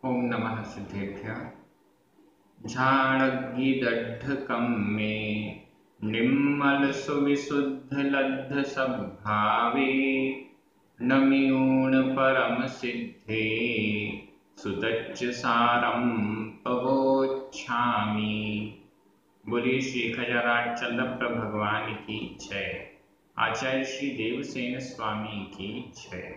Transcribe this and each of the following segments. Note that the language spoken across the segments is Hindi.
ओम नमः सिद्धेभ्यः। झाड़ग्गिदड्ढकं मे निर्मलसुविशुद्धलब्धसद्भावे नम्यूणपरमसिद्धे सुतच्च सारं पवोच्छामि। बोलिए श्री खजाराच भगवान की जय। आचार्य श्री देवसेन स्वामी की जय।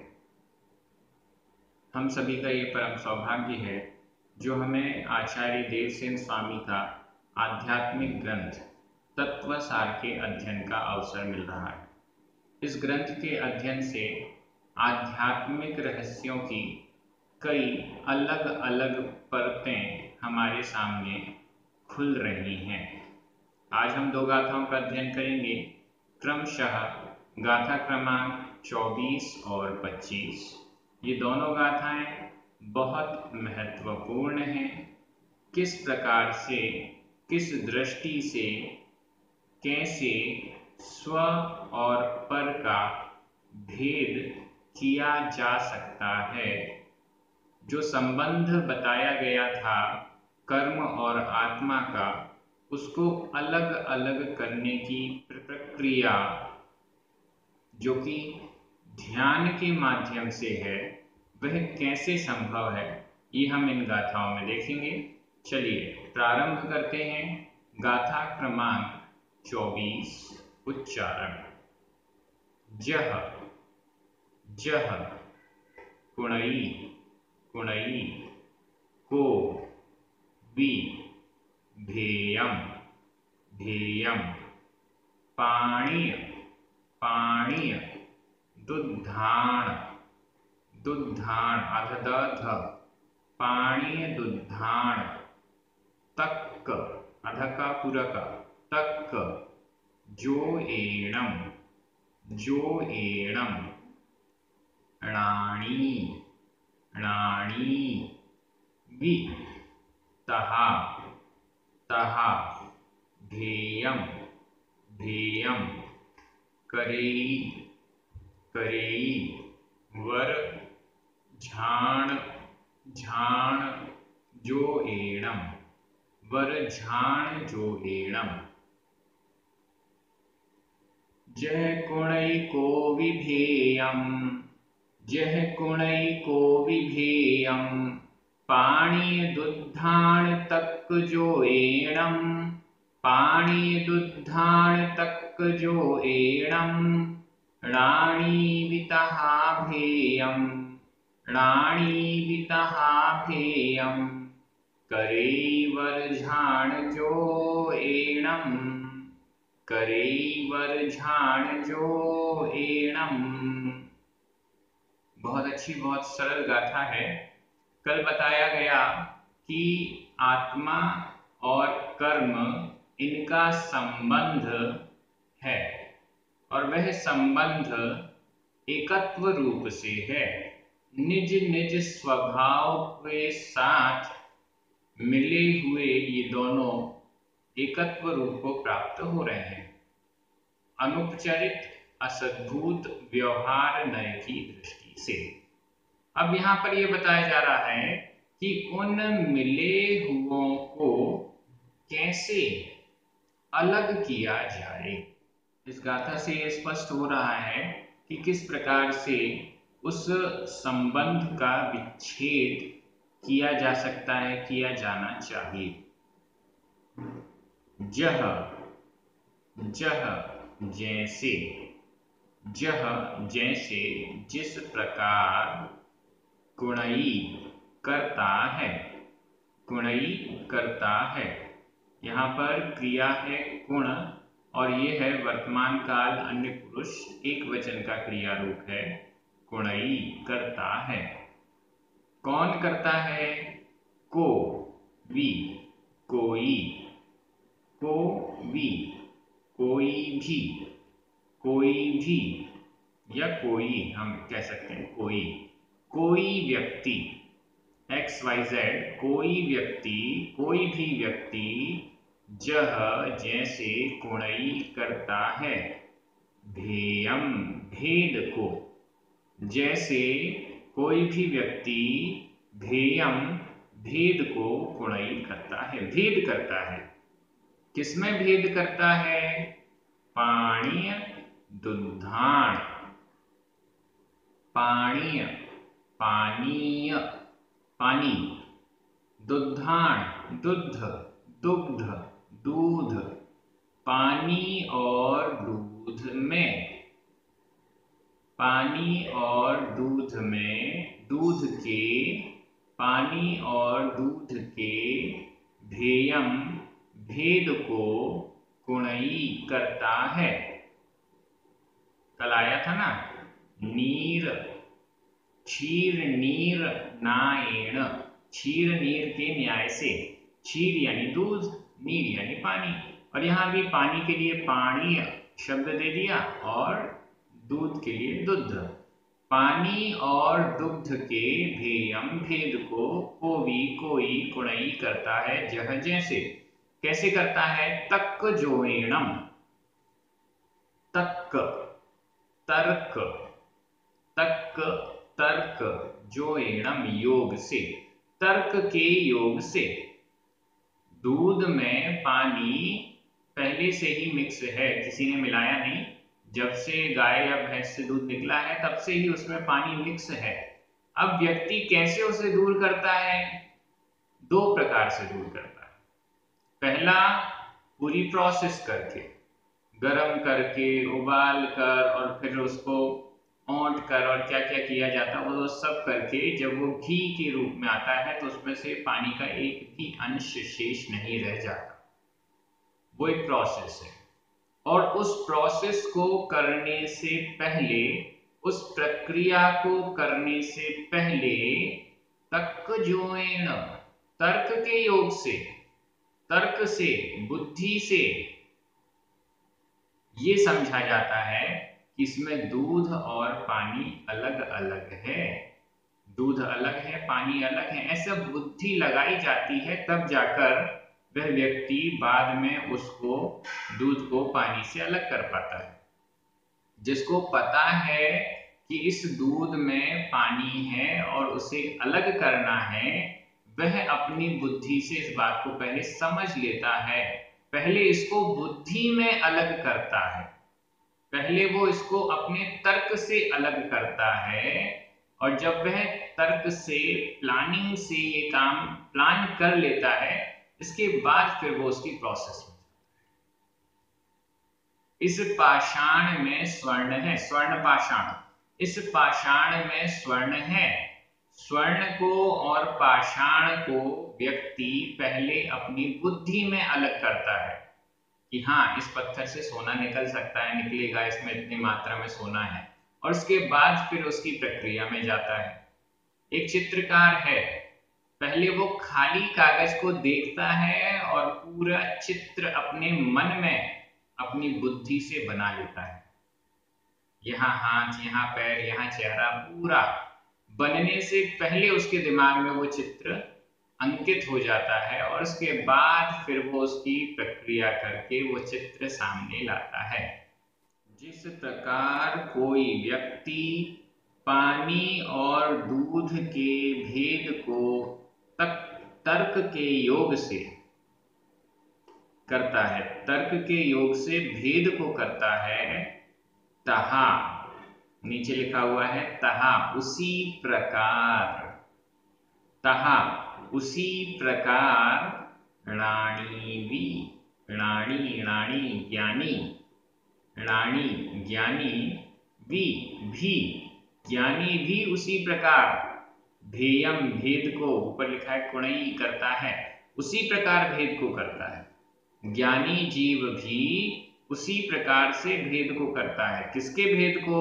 हम सभी का ये परम सौभाग्य है जो हमें आचार्य देवसेन स्वामी का आध्यात्मिक ग्रंथ तत्वसार के अध्ययन का अवसर मिल रहा है। इस ग्रंथ के अध्ययन से आध्यात्मिक रहस्यों की कई अलग अलग परतें हमारे सामने खुल रही हैं। आज हम दो गाथाओं का अध्ययन करेंगे, क्रमशः गाथा क्रमांक 24 और 25। ये दोनों गाथाएं बहुत महत्वपूर्ण हैं। किस प्रकार से, किस दृष्टि से, कैसे स्व और पर का भेद किया जा सकता है। जो संबंध बताया गया था कर्म और आत्मा का, उसको अलग अलग करने की प्रक्रिया जो कि ध्यान के माध्यम से है, वह कैसे संभव है, ये हम इन गाथाओं में देखेंगे। चलिए प्रारंभ करते हैं। गाथा क्रमांक 24। उच्चारण। जह जह कुणई कुणई को वि भेयम भेयम पाणिय पाणिय दुद्धान दुद्धान अधदध पाणिय दुद्धान तक्क अधका पुरक तक्क जो एणम णाणी णाणी वि तहा तहा भेयम भेयम करेई करेई वर झाण झाण जो एणम वर झाण जो एणम। जह कुणई को विभेयम जह कुणई को विभेयम पाणिय दुद्धान तक्क जो एणम पाणिय दुद्धान तक्क जो एणम णाणी वितहा भेयम णाणी वितहा भेयम करेवर झाण जो एणम करेवर झाण जो एणम। बहुत अच्छी, बहुत सरल गाथा है। कल बताया गया कि आत्मा और कर्म, इनका संबंध है और वह संबंध एकत्व रूप से है। निज निज स्वभाव के साथ मिले हुए ये दोनों एकत्व रूप को प्राप्त हो रहे हैं। अनुपचरित असद्भुत व्यवहार नय की दृष्टि से। अब यहाँ पर यह बताया जा रहा है कि उन मिले हुओं को कैसे अलग किया जाए। इस गाथा से यह स्पष्ट हो रहा है कि किस प्रकार से उस संबंध का विच्छेद किया जा सकता है, किया जाना चाहिए। जह जह जैसे जह जैसे जिस प्रकार कुणई करता है कुणई करता है। यहाँ पर क्रिया है कुण और ये है वर्तमान काल अन्य पुरुष एक वचन का क्रिया रूप है। कुणई करता है। कौन करता है? को वि कोई को वि कोई भी या कोई हम कह सकते हैं। कोई व्यक्ति XYZ कोई व्यक्ति कोई भी व्यक्ति जह जैसे कुणई करता है। भेयम भेद को जैसे कोई भी व्यक्ति भेयम भेद को कुणई करता है, भेद करता है। किसमें भेद करता है? पाणीय दुग्धाण, पाणीय पानीय पानी, दुग्धाण दुग्ध, दुग्ध दूध, पानी और दूध में, पानी और दूध में, दूध के, पानी और दूध के भेयम भेद को कुणई करता है। कल आया था ना, नीर क्षीर नीर नायेण, क्षीर नीर के न्याय से, क्षीर यानी दूध, नीर यानी पानी, और यहां भी पानी के लिए पाणीय शब्द दे दिया और दूध के लिए दुग्ध। पानी और दुग्ध के भेयम भेद को कोई कोई कुणई करता है, जह जैसे। कैसे करता है? तक्क जोएणम, तक्क तर्क, तक्क तर्क, जोएणम योग से, तर्क के योग से। दूध में पानी पहले से ही मिक्स है, किसी ने मिलाया नहीं, जब से गाय या भैंस से दूध निकला है तब से ही उसमें पानी मिक्स है। अब व्यक्ति कैसे उसे दूर करता है? दो प्रकार से दूर करता है। पहला, पूरी प्रोसेस करके, गरम करके, उबाल कर, और फिर उसको औंट कर, और क्या क्या किया जाता है वो सब करके जब वो घी के रूप में आता है तो उसमें से पानी का एक भी अंश शेष नहीं रह जाता। वो एक प्रोसेस है, और उस प्रोसेस को करने से पहले, उस प्रक्रिया को करने से पहले तक्क जोएण, तर्क के योग से, तर्क से, बुद्धि से ये समझा जाता है कि इसमें दूध और पानी अलग अलग है, दूध अलग है, पानी अलग है, ऐसा बुद्धि लगाई जाती है, तब जाकर वह व्यक्ति बाद में उसको, दूध को पानी से अलग कर पाता है। जिसको पता है कि इस दूध में पानी है और उसे अलग करना है, वह अपनी बुद्धि से इस बात को पहले समझ लेता है, पहले इसको बुद्धि में अलग करता है, पहले वो इसको अपने तर्क से अलग करता है, और जब वह तर्क से, प्लानिंग से ये काम प्लान कर लेता है, इसके बाद फिर वो उसकी प्रोसेस में। इस पाषाण में स्वर्ण है, स्वर्ण पाषाण, इस पाषाण में स्वर्ण है। स्वर्ण को और पाषाण को व्यक्ति पहले अपनी बुद्धि में अलग करता है कि हाँ, इस पत्थर से सोना निकल सकता है, निकलेगा, इसमें इतनी मात्रा में सोना है, और उसके बाद फिर उसकी प्रक्रिया में जाता है। एक चित्रकार है, पहले वो खाली कागज को देखता है और पूरा चित्र अपने मन में, अपनी बुद्धि से बना लेता है। यहाँ हाथ, यहाँ पैर, यहाँ चेहरा, पूरा बनने से पहले उसके दिमाग में वो चित्र अंकित हो जाता है, और उसके बाद फिर वो उसकी प्रक्रिया करके वो चित्र सामने लाता है। जिस प्रकार कोई व्यक्ति पानी और दूध के भेद को तर्क के योग से करता है, तर्क के योग से भेद को करता है, तहा, नीचे लिखा हुआ है तहा, उसी प्रकार, तहा उसी प्रकार राणी भी, राणी राणी ज्ञानी, राणी ज्ञानी, भी ज्ञानी भी उसी प्रकार भेयम भेद को, ऊपर लिखा है कुणई करता है, उसी प्रकार भेद को करता है। ज्ञानी जीव भी उसी प्रकार से भेद को करता है। किसके भेद को?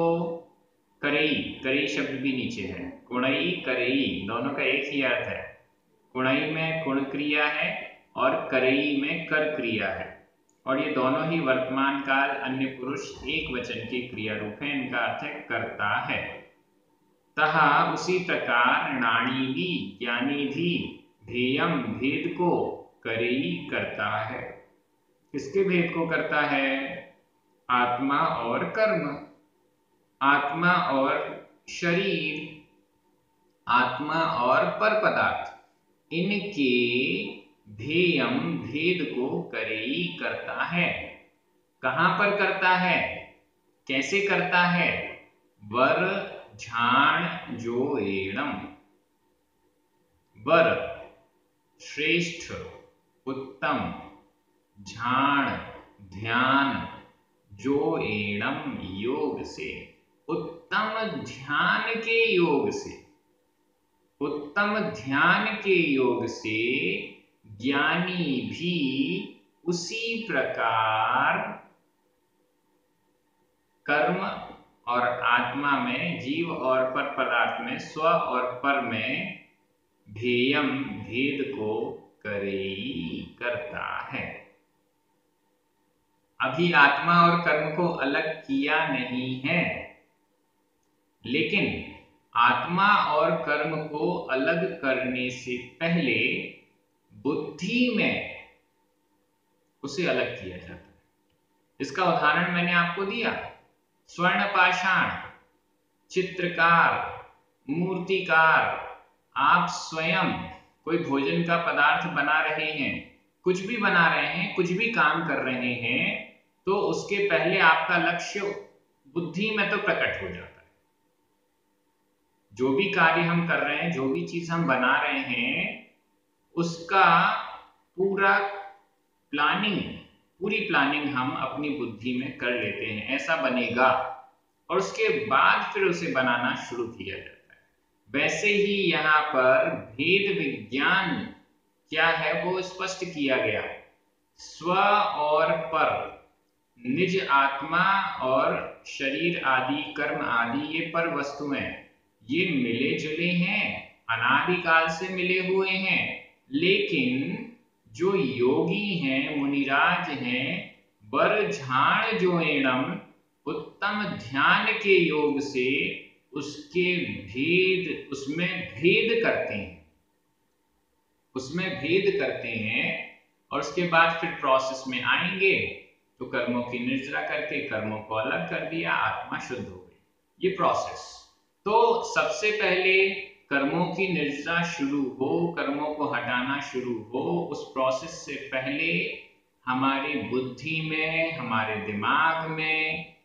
करई, करई शब्द भी नीचे है, कुणई करई दोनों का एक ही अर्थ है। कुणई में कुण क्रिया है और करई में कर क्रिया है, और ये दोनों ही वर्तमान काल अन्य पुरुष एक वचन के क्रिया रूप है, इनका अर्थ है करता है। तहा उसी प्रकार राणी भी, ज्ञानी भी भेयम भेद को करई करता है। किसके भेद को करता है? आत्मा और कर्म, आत्मा और शरीर, आत्मा और पर पदार्थ, इनके भेयम भेद को करेई करता है। कहां पर करता है, कैसे करता है? वर झाण जो एणम, वर श्रेष्ठ उत्तम, झाण ध्यान, जो एणम योग से, उत्तम ध्यान के योग से, उत्तम ध्यान के योग से ज्ञानी भी उसी प्रकार कर्म और आत्मा में, जीव और पर पदार्थ में, स्व और पर में भेयम भेद को करेई करता है। अभी आत्मा और कर्म को अलग किया नहीं है, लेकिन आत्मा और कर्म को अलग करने से पहले बुद्धि में उसे अलग किया जाता है। इसका उदाहरण मैंने आपको दिया, स्वर्ण पाषाण, चित्रकार, मूर्तिकार, आप स्वयं कोई भोजन का पदार्थ बना रहे हैं, कुछ भी बना रहे हैं, कुछ भी काम कर रहे हैं, तो उसके पहले आपका लक्ष्य बुद्धि में तो प्रकट हो जाता है। जो भी कार्य हम कर रहे हैं, जो भी चीज हम बना रहे हैं, उसका पूरी प्लानिंग हम अपनी बुद्धि में कर लेते हैं, ऐसा बनेगा, और उसके बाद फिर उसे बनाना शुरू किया जाता है। वैसे ही यहाँ पर भेद विज्ञान क्या है वो स्पष्ट किया गया। स्व और पर, निज आत्मा और शरीर आदि, कर्म आदि, ये पर वस्तुएं, ये मिले जुले हैं, अनादिकाल से मिले हुए हैं, लेकिन जो योगी हैं, मुनिराज हैं, वर झाण जो एणम, उत्तम ध्यान के योग से उसके भेद, उसमें भेद करते हैं, उसमें भेद करते हैं, और उसके बाद फिर प्रोसेस में आएंगे तो कर्मों की निर्जरा करके कर्मों को अलग कर दिया, आत्मा शुद्ध हो गई। ये प्रोसेस। तो सबसे पहले कर्मों की निर्जरा शुरू हो, कर्मों को हटाना शुरू हो, उस प्रोसेस से पहले हमारी बुद्धि में, हमारे दिमाग में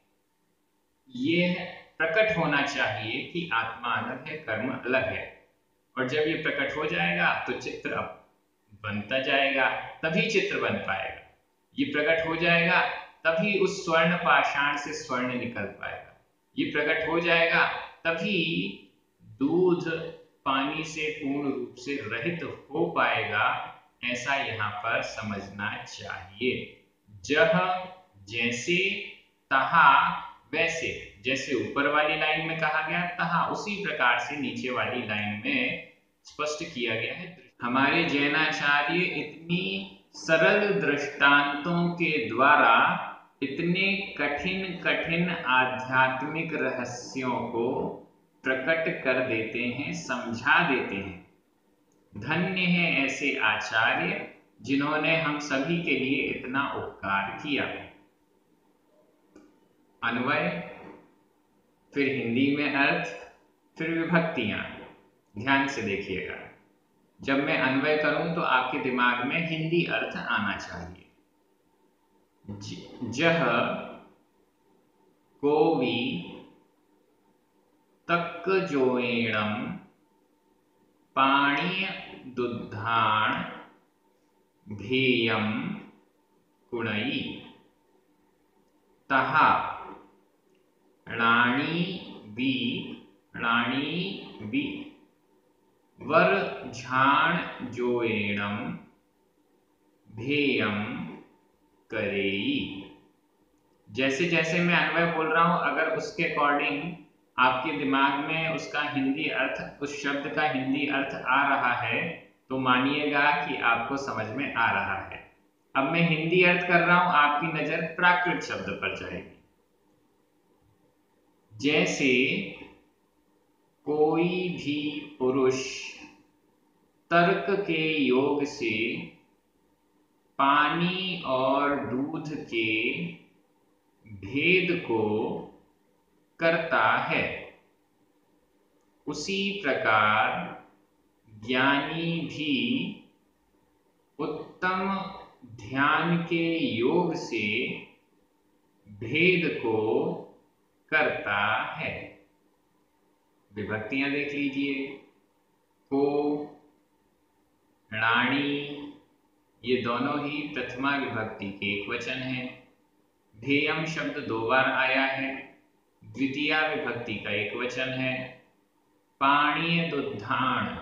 ये प्रकट होना चाहिए कि आत्मा अलग है, कर्म अलग है। और जब ये प्रकट हो जाएगा तो चित्र अब बनता जाएगा, तभी चित्र बन पाएगा। ये प्रकट हो जाएगा तभी उस स्वर्ण पाषाण से स्वर्ण निकल पाएगा। ये प्रकट हो जाएगा तभी दूध पानी से पूर्ण रूप से रहित हो पाएगा। ऐसा यहाँ पर समझना चाहिए। जह जैसे, तहा वैसे, जैसे ऊपर वाली लाइन में कहा गया तहा, उसी प्रकार से नीचे वाली लाइन में स्पष्ट किया गया है। हमारे जैनाचार्य इतनी सरल दृष्टांतों के द्वारा इतने कठिन कठिन आध्यात्मिक रहस्यों को प्रकट कर देते हैं, समझा देते हैं। धन्य है ऐसे आचार्य जिन्होंने हम सभी के लिए इतना उपकार किया। अन्वय, फिर हिंदी में अर्थ, फिर विभक्तियां। ध्यान से देखिएगा, जब मैं अन्वय करूं तो आपके दिमाग में हिंदी अर्थ आना चाहिए। जह कोवि तक जोएणम पाणीय दुद्धान भेयम कुणई, तहा राणी बी वर झाण जोएणम भेयम करेई। जैसे जैसे मैं अन्वय बोल रहा हूं, अगर उसके अकॉर्डिंग आपके दिमाग में उसका हिंदी अर्थ, उस शब्द का हिंदी अर्थ आ रहा है, तो मानिएगा कि आपको समझ में आ रहा है। अब मैं हिंदी अर्थ कर रहा हूं, आपकी नजर प्राकृत शब्द पर जाएगी। जैसे कोई भी पुरुष तर्क के योग से पानी और दूध के भेद को करता है, उसी प्रकार ज्ञानी भी उत्तम ध्यान के योग से भेद को करता है। विभक्तियां देख लीजिए। को, रानी, ये दोनों ही प्रथमा विभक्ति के एक वचन हैं। ध्येयम शब्द 2 बार आया है, द्वितीया विभक्ति का एक वचन है। पाणीय दुधान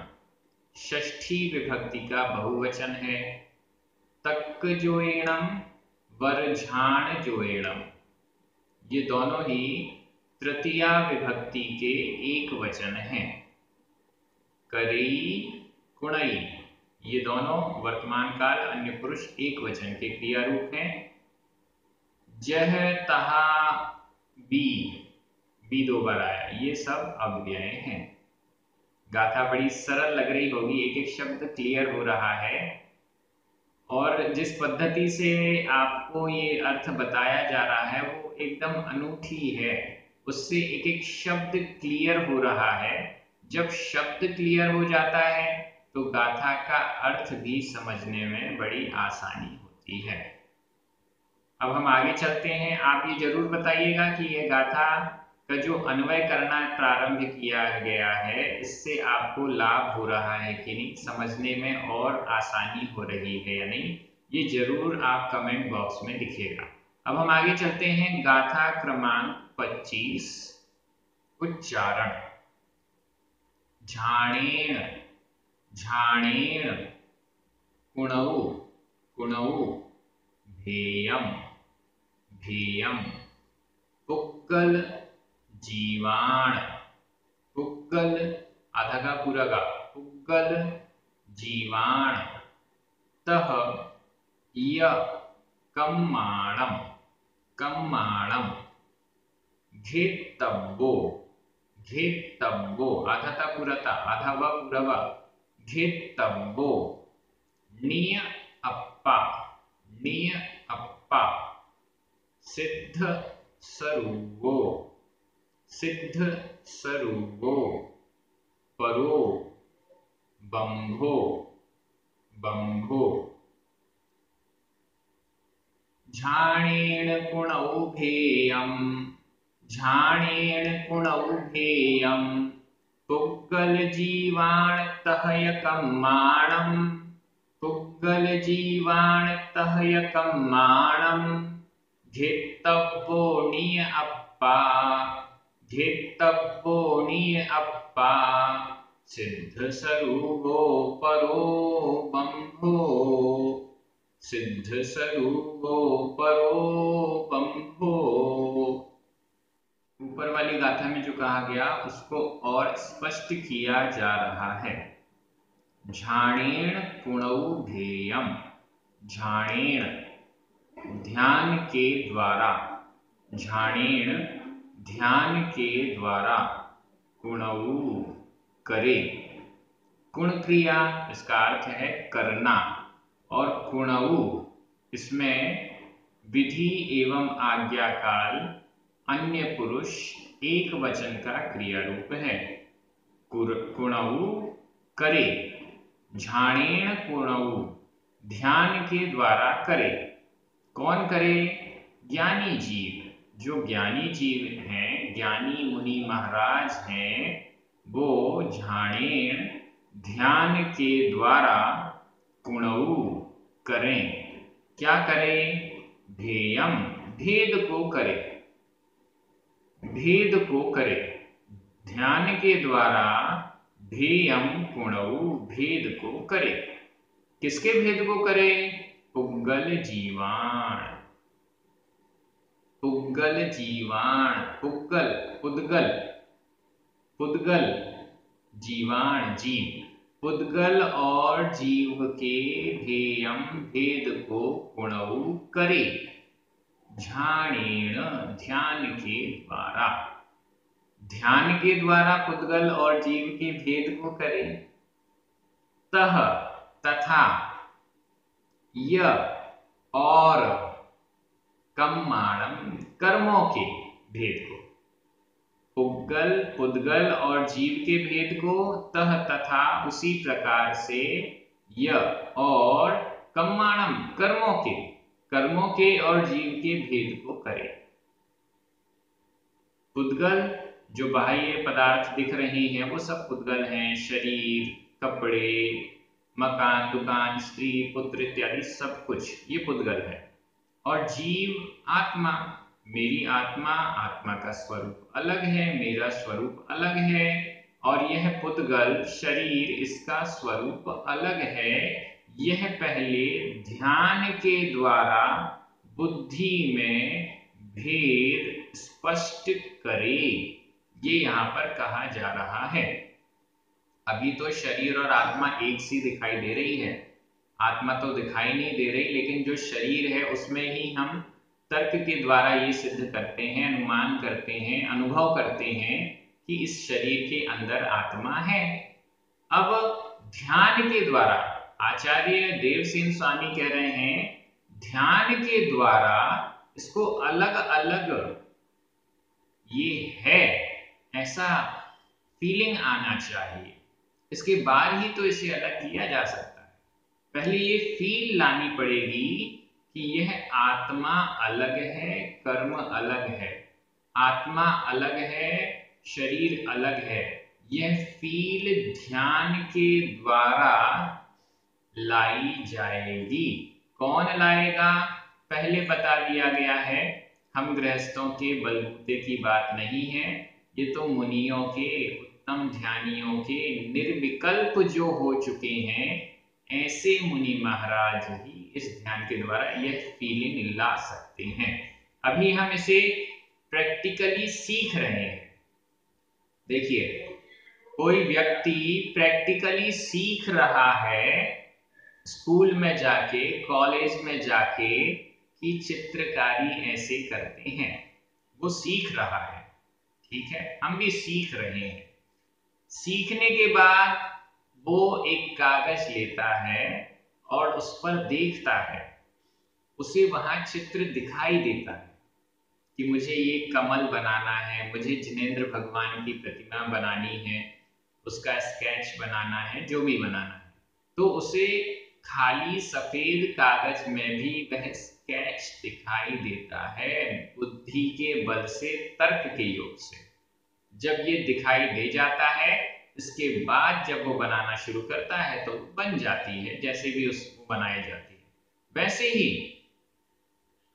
षष्ठी विभक्ति का बहुवचन है। तक्क जोएणम, वरझाण जोएणम, ये दोनों ही तृतीया विभक्ति के एक वचन हैं। करई, कुणई, ये दोनों वर्तमान काल अन्य पुरुष एक वचन के क्रिया रूप हैं। जह, तहा, बी 2 बार आया, ये सब अव्यय हैं। गाथा बड़ी सरल लग रही होगी, एक एक शब्द क्लियर हो रहा है, और जिस पद्धति से आपको ये अर्थ बताया जा रहा है वो एकदम अनूठी है। उससे एक एक शब्द क्लियर हो रहा है। जब शब्द क्लियर हो जाता है तो गाथा का अर्थ भी समझने में बड़ी आसानी होती है। अब हम आगे चलते हैं। आप ये जरूर बताइएगा कि यह गाथा का जो अन्वय करना प्रारंभ किया गया है, इससे आपको लाभ हो रहा है कि नहीं, समझने में और आसानी हो रही है या नहीं, ये जरूर आप कमेंट बॉक्स में लिखिएगा। अब हम आगे चलते हैं। गाथा क्रमांक 25, उच्चारण। झाणेन, झाणेन, कुणौ, कुणौ, भेयम, भेयम, पुक्कल, जीवाण, पुक्कल, आधा का पूरा का, पुक्कल, जीवाण, तह, य, कम्माणम, कम्माणम, घेत्तब्बो, घेत्तब्बो, आधा था पूरा था, आधा व पूरा व, घेत्तब्बो, नीय अप्पा, नीय अप्पा, सिद्ध सरुवो, सिद्ध सरुवो, परो, बंभो, बंभो, झाणेन कुणौ भेयम, झाणेन कुणौ भेयम, पुक्कल जीवाण तहय कम्माणम, पुक्कल जीवाण तहय कम्माणम, घेत्तब्बो नीय अप्पा, घेत्तब्बो नीय अप्पा, सिद्ध सरुवो, परो, बंभो, सिद्ध सरुवो, परो, बंभो। ऊपर वाली गाथा में जो कहा गया उसको और स्पष्ट किया जा रहा है। झाणेन कुणौ भेयम, झाणेन ध्यान के द्वारा, झाणेन ध्यान के द्वारा, कुणौ करे, कुण क्रिया इसका अर्थ है करना, और कुणौ इसमें विधि एवं आज्ञा काल अन्य पुरुष एक वचन का क्रिया रूप है। कुणौ करे, झाणेन कुणौ ध्यान के द्वारा करे। कौन करे? ज्ञानी जीव। जो ज्ञानी जीव हैं, ज्ञानी मुनि महाराज हैं, वो झाणेन ध्यान के द्वारा कुणौ करें। क्या करें? भेयम, भेद को करे, भेद को करे। ध्यान के द्वारा भेयम कुणौ भेद को करे। किसके भेद को करे? पुग्गल जीवाण, पुग्गल जीवाण, पुग्गल पुद्गल, पुद्गल जीवाण जीव, पुद्गल और जीव के भेयम भेद को कुणौ करे। झाणेन ध्यान के द्वारा, ध्यान के द्वारा पुद्गल और जीव के भेद को करे। तह तथा, य और, कम्माणम कर्मों के भेद को, पुद्गल पुद्गल और जीव के भेद को, तह तथा उसी प्रकार से, य और कर्माणम कर्मों के और जीव के भेद को करे। पुद्गल जो बाह्य पदार्थ दिख रहे हैं वो सब पुद्गल हैं, शरीर, कपड़े, मकान, दुकान, स्त्री, पुत्र इत्यादि सब कुछ ये पुद्गल है। और जीव आत्मा, मेरी आत्मा, आत्मा का स्वरूप अलग है, मेरा स्वरूप अलग है, और यह पुद्गल शरीर इसका स्वरूप अलग है। यह पहले ध्यान के द्वारा बुद्धि में भेद स्पष्ट करे, ये यहाँ पर कहा जा रहा है। अभी तो शरीर और आत्मा एक सी दिखाई दे रही है, आत्मा तो दिखाई नहीं दे रही, लेकिन जो शरीर है उसमें ही हम तर्क के द्वारा ये सिद्ध करते हैं, अनुमान करते हैं, अनुभव करते हैं कि इस शरीर के अंदर आत्मा है। अब ध्यान के द्वारा आचार्य देवसेन स्वामी कह रहे हैं, ध्यान के द्वारा इसको अलग अलग ये है ऐसा फीलिंग आना चाहिए, इसके बाद ही तो इसे अलग किया जा सकता है। पहले ये फील लानी पड़ेगी कि यह आत्मा अलग है, कर्म अलग है, आत्मा अलग है, शरीर अलग है। यह फील ध्यान के द्वारा लाई जाएगी। कौन लाएगा? पहले बता दिया गया है, हम गृहस्थों के बलबूते की बात नहीं है, ये तो मुनियों के, उत्तम ध्यानियों के, निर्विकल्प जो हो चुके हैं, ऐसे मुनि महाराज ही इस ध्यान के द्वारा यह फीलिंग ला सकते हैं। अभी हम इसे प्रैक्टिकली सीख रहे हैं। देखिए, कोई व्यक्ति प्रैक्टिकली सीख रहा है स्कूल में जाके, कॉलेज में जाके कि चित्रकारी ऐसे करते हैं, वो सीख रहा है, ठीक है, हम भी सीख रहे हैं। सीखने के बाद वो एक कागज लेता है और उस पर देखता है, उसे वहां चित्र दिखाई देता है कि मुझे ये कमल बनाना है, मुझे जिनेंद्र भगवान की प्रतिमा बनानी है, उसका स्केच बनाना है, जो भी बनाना है, तो उसे खाली सफेद कागज में भी वह स्केच दिखाई देता है, बुद्धि के बल से, तर्क के योग से। जब ये दिखाई दे जाता है, इसके बाद जब वो बनाना शुरू करता है तो बन जाती है, जैसे भी उसको बनाई जाती है। वैसे ही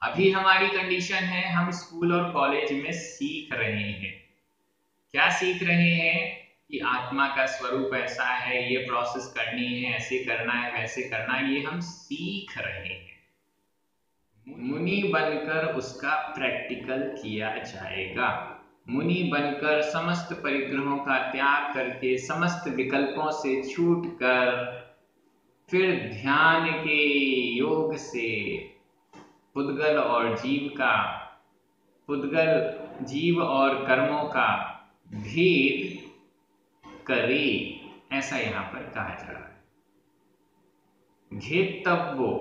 अभी हमारी कंडीशन है, हम स्कूल और कॉलेज में सीख रहे हैं। क्या सीख रहे हैं? कि आत्मा का स्वरूप ऐसा है, ये प्रोसेस करनी है, ऐसे करना है, वैसे करना है, ये हम सीख रहे हैं। मुनि बनकर उसका प्रैक्टिकल किया जाएगा। मुनि बनकर समस्त परिग्रहों का त्याग करके, समस्त विकल्पों से छूटकर, फिर ध्यान के योग से पुद्गल और जीव का, पुद्गल जीव और कर्मों का भेद करे, ऐसा यहां पर कहा जा रहा है। घेतव्यो,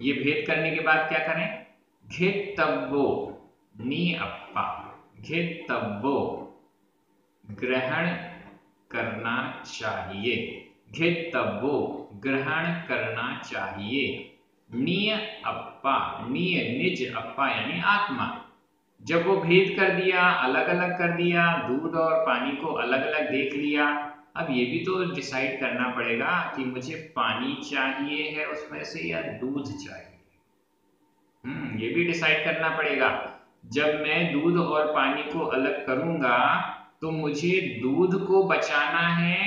ये भेद करने के बाद क्या करें? घेतव्यो निअप्पा, घेतव्यो ग्रहण करना चाहिए, घेतव्यो ग्रहण करना चाहिए। निय अप्पा, निय निज, अप्पा यानी आत्मा। जब वो भेद कर दिया, अलग अलग कर दिया, दूध और पानी को अलग अलग देख लिया, अब ये भी तो डिसाइड करना पड़ेगा कि मुझे पानी चाहिए है उसमें से या दूध चाहिए। ये भी डिसाइड करना पड़ेगा। जब मैं दूध और पानी को अलग करूंगा तो मुझे दूध को बचाना है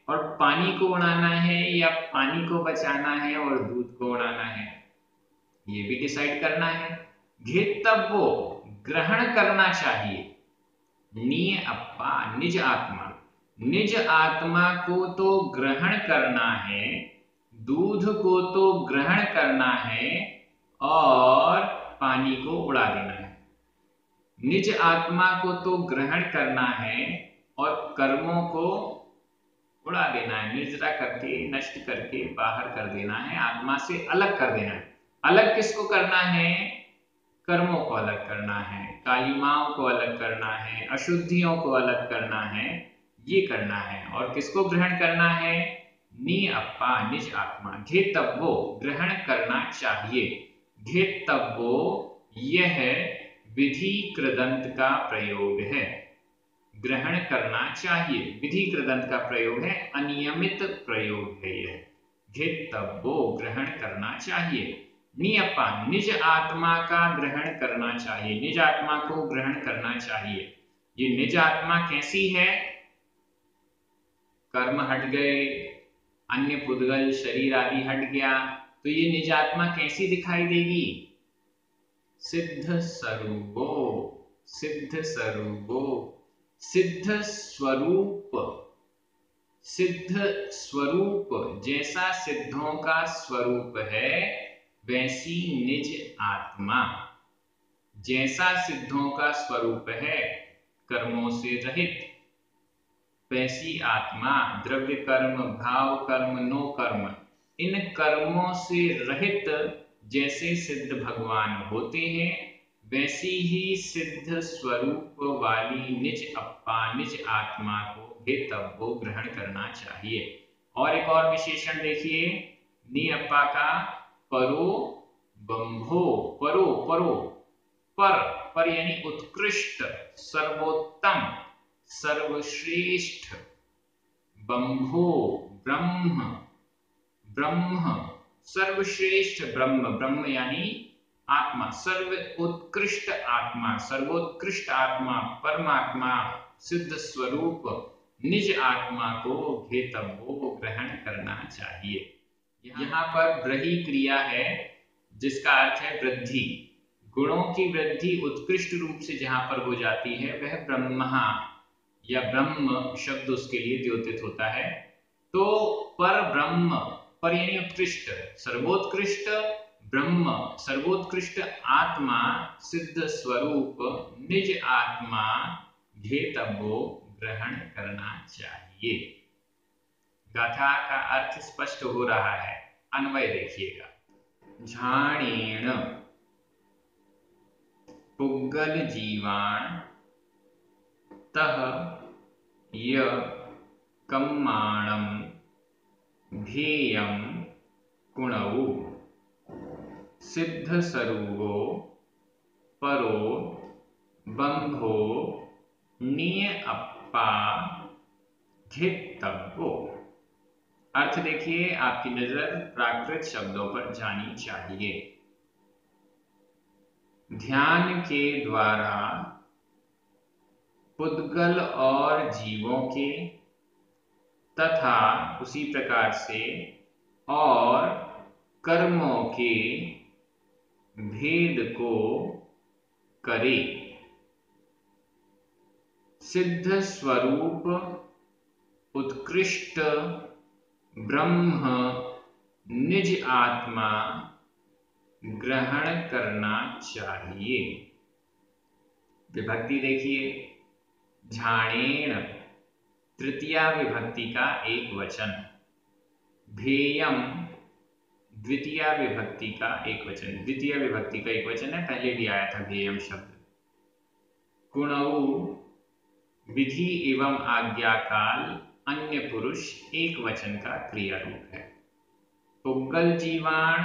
और पानी को उड़ाना है, या पानी को बचाना है और दूध को उड़ाना है, ये भी डिसाइड करना है। घेतव्यो ग्रहण करना चाहिए। निय अप्पा निज आत्मा, निज आत्मा को तो ग्रहण करना है, दूध को तो ग्रहण करना है और पानी को उड़ा देना है। निज आत्मा को तो ग्रहण करना है और कर्मों को उड़ा देना है, निर्जरा करके, नष्ट करके बाहर कर देना है, आत्मा से अलग कर देना है। अलग किसको करना है? कर्मों को अलग करना है, कालिमाओं को अलग करना है, अशुद्धियों को अलग करना है, ये करना है। और किसको ग्रहण करना है? नी अप्पा निज आत्मा। घेतव्यो ग्रहण करना चाहिए। घेतव्यो यह विधि कृदंत का प्रयोग है। ग्रहण करना चाहिए विधि कृदंत का प्रयोग है, अनियमित प्रयोग है यह। घेतव्यो ग्रहण करना चाहिए। नियपा निज आत्मा का ग्रहण करना चाहिए, निज आत्मा को ग्रहण करना चाहिए। ये निज आत्मा कैसी है? कर्म हट गए, अन्य पुद्गल शरीर आदि हट गया, तो ये निज आत्मा कैसी दिखाई देगी? सिद्ध स्वरूपो, सिद्ध स्वरूपो, सिद्ध स्वरूप, सिद्ध स्वरूप जैसा सिद्धों का स्वरूप है वैसी निज आत्मा। जैसा सिद्धों का स्वरूप है कर्मों से रहित, वैसी आत्मा द्रव्य कर्म, भाव कर्म, नो कर्म, इन कर्मों से रहित जैसे सिद्ध भगवान होते हैं वैसी ही सिद्ध स्वरूप वाली निज अप्पा निज आत्मा को घेतव्यो ग्रहण करना चाहिए। और एक और विशेषण देखिए नी अप्पा का, परो बंभो। परो परो पर यानी उत्कृष्ट, सर्वोत्तम, सर्वश्रेष्ठ। बंभो ब्रह्म, ब्रह्म सर्वश्रेष्ठ ब्रह्म, ब्रह्म यानी आत्मा, सर्व उत्कृष्ट आत्मा, सर्वोत्कृष्ट आत्मा, परमात्मा, सिद्ध स्वरूप निज आत्मा को घेतव्यो ग्रहण करना चाहिए। यहाँ पर ब्रही क्रिया है जिसका अर्थ है वृद्धि। गुणों की वृद्धि उत्कृष्ट रूप से जहां पर हो जाती है वह ब्रह्मा या ब्रह्म शब्द उसके लिए द्योतित होता है। तो पर ब्रह्म, पर यानी उत्कृष्ट, सर्वोत्कृष्ट ब्रह्म, सर्वोत्कृष्ट आत्मा, सिद्ध स्वरूप निज आत्मा घेतव्यो ग्रहण करना चाहिए। गाथा का अर्थ स्पष्ट हो रहा है, अन्वय देखिएगा। झाणेन पुग्गल जीवाण तह य कम्माणं ध्येयं कुणौ सिद्ध स्वरूपो परो बंभो नीय अप्पा घेतव्यो। अर्थ देखिए, आपकी नजर प्राकृत शब्दों पर जानी चाहिए। ध्यान के द्वारा पुद्गल और जीवों के तथा उसी प्रकार से और कर्मों के भेद को करे। सिद्ध स्वरूप उत्कृष्ट ब्रह्म निज आत्मा ग्रहण करना चाहिए। विभक्ति देखिए, झाणेन तृतीया विभक्ति का एक वचन, ध्येयम द्वितीया विभक्ति का एक वचन, द्वितीय विभक्ति का एक वचन है, पहले भी आया था ध्येयम शब्द। कुणौ विधि एवं आज्ञा काल अन्य पुरुष एक वचन का क्रिया रूप है। पुग्गल जीवाण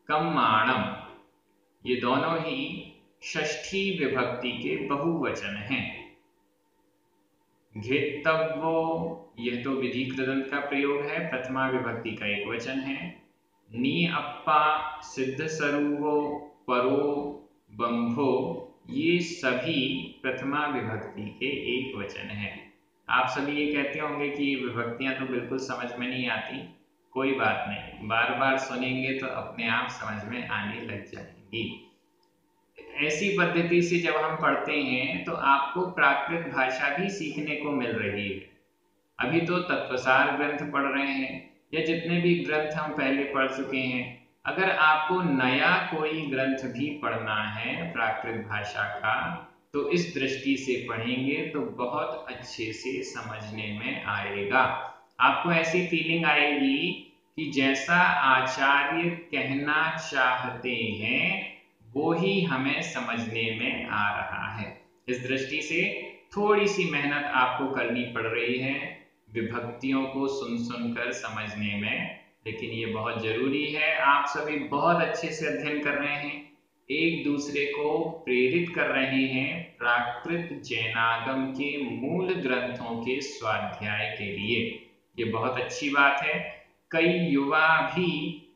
कम्माणम, ये दोनों ही षष्ठी विभक्ति के बहुवचन हैं। घेतव्यो यह तो विधि कृदंत का प्रयोग है, प्रथमा विभक्ति का एक वचन है। नी अप्पा सिद्ध स्वरूपो परो बंभो ये सभी प्रथमा विभक्ति के एक वचन है। आप सभी ये कहते होंगे कि ये विभक्तियां तो बिल्कुल समझ में नहीं आती। कोई बात नहीं, बार बार सुनेंगे तो अपने आप समझ में आने लग जाएंगी। ऐसी पद्धति से जब हम पढ़ते हैं तो आपको प्राकृत भाषा भी सीखने को मिल रही है। अभी तो तत्वसार ग्रंथ पढ़ रहे हैं या जितने भी ग्रंथ हम पहले पढ़ चुके हैं। अगर आपको नया कोई ग्रंथ भी पढ़ना है प्राकृत भाषा का तो इस दृष्टि से पढ़ेंगे तो बहुत अच्छे से समझने में आएगा। आपको ऐसी फीलिंग आएगी कि जैसा आचार्य कहना चाहते हैं वो ही हमें समझने में आ रहा है। इस दृष्टि से थोड़ी सी मेहनत आपको करनी पड़ रही है विभक्तियों को सुन सुनकर समझने में, लेकिन ये बहुत जरूरी है। आप सभी बहुत अच्छे से अध्ययन कर रहे हैं, एक दूसरे को प्रेरित कर रहे हैं प्राकृत जैनागम के मूल ग्रंथों के स्वाध्याय के लिए। ये बहुत अच्छी बात है। कई युवा भी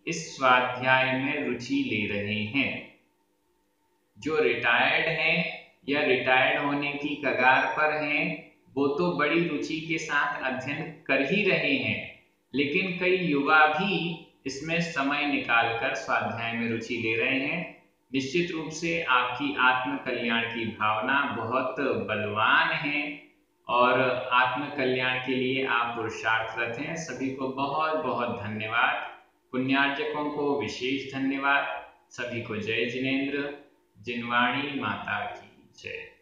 इस स्वाध्याय में रुचि ले रहे हैं। जो रिटायर्ड हैं या रिटायर्ड होने की कगार पर हैं, वो तो बड़ी रुचि के साथ अध्ययन कर ही रहे हैं, लेकिन कई युवा भी इसमें समय निकालकर स्वाध्याय में रुचि ले रहे हैं। निश्चित रूप से आपकी आत्म कल्याण की भावना बहुत बलवान है और आत्म कल्याण के लिए आप पुरुषार्थरत हैं। सभी को बहुत बहुत धन्यवाद। पुण्यार्जकों को विशेष धन्यवाद। सभी को जय जिनेंद्र। जिनवाणी माता की जय।